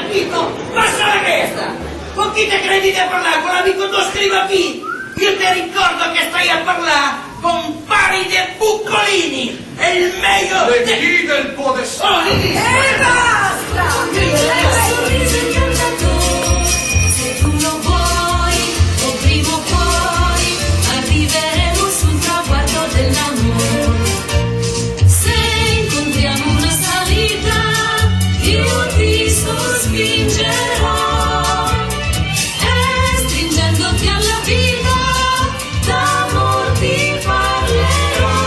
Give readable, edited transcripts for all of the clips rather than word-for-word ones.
capito? Basta la testa! Con chi te credi di parlare? Con l'amico tuo scriva qui! Io ti ricordo che stai a parlare con Paride Buccolini! È il meglio del podestà! E basta! Sorriso incantatore, se tu lo vuoi, o prima o poi arriveremo sul traguardo dell'amore. Se incontriamo una salita, io ti sospingerò e stringendoti alla vita d'amor ti parlerò.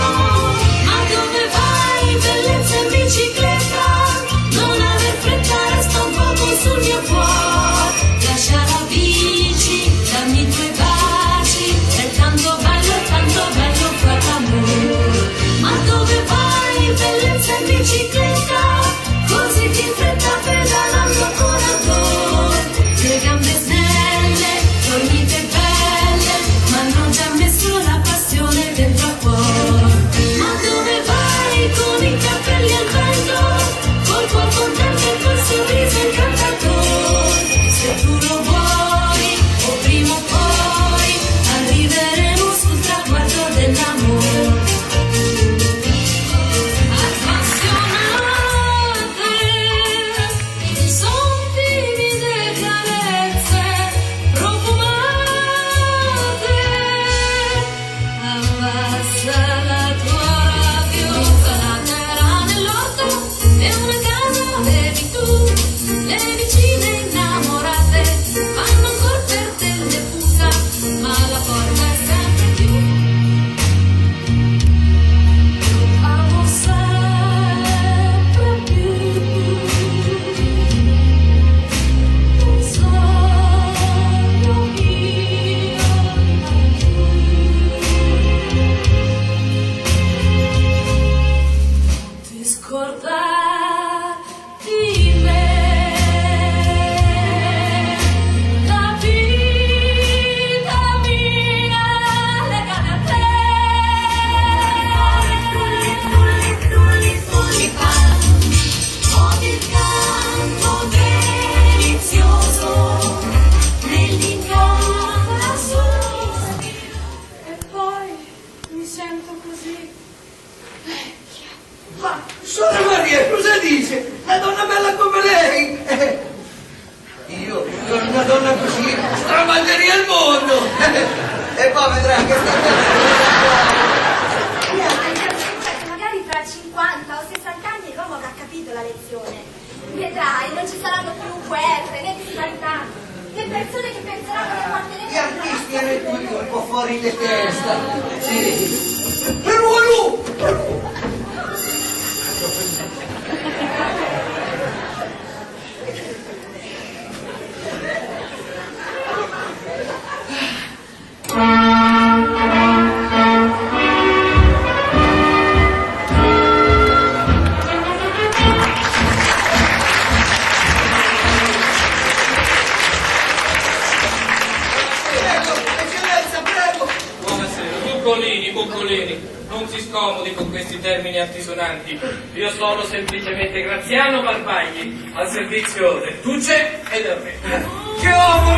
Ma dove vai, bellezza in bicicletta? Non aver fretta, resta un poco sul mio cuore. Lascia la bici, dammi i tuoi baci, è tanto bello far l'amore. Ma dove vai, bellezza in bicicletta? Così ti in fretta pedalando con ardore. Le gambe snelle, dormite belle, ma hanno già messo la passione dentro al cuore. Ma dove vai con i capelli al vento, col cuore contento e col sorriso incantatore? Se tu lo vuoi, o prima o poi arriveremo sul traguardo dell'amore. Appassionate, son timide carezze profumate. Abbassa la tua radio, la terra nell'orto e una casa avevi tu. Le vicine innamorate fanno ancora per te le fusa, ma la porta è sempre chiusa. Amo sempre più un sogno mio laggiù. Ti scordar di me, la vita mia legata a te. Odio il canto delizioso nell'incanto. E poi mi sento così vecchia. Ma, Suora Maria, cosa dice? Una donna bella come lei! Io, con una donna così, stramangerei il mondo! E poi vedrà che Magari tra 50 o 60 anni l'uomo avrà capito la lezione. Vedrai, non ci saranno più guerre, né disparità, né persone che penseranno di appartenere gli artisti hanno tutti un po' fuori di testa. Sì. Perù! Buccolini, non si scomodi con questi termini altisonanti. Io sono semplicemente Graziano Barbagli, al servizio del duce e del re. Che uomo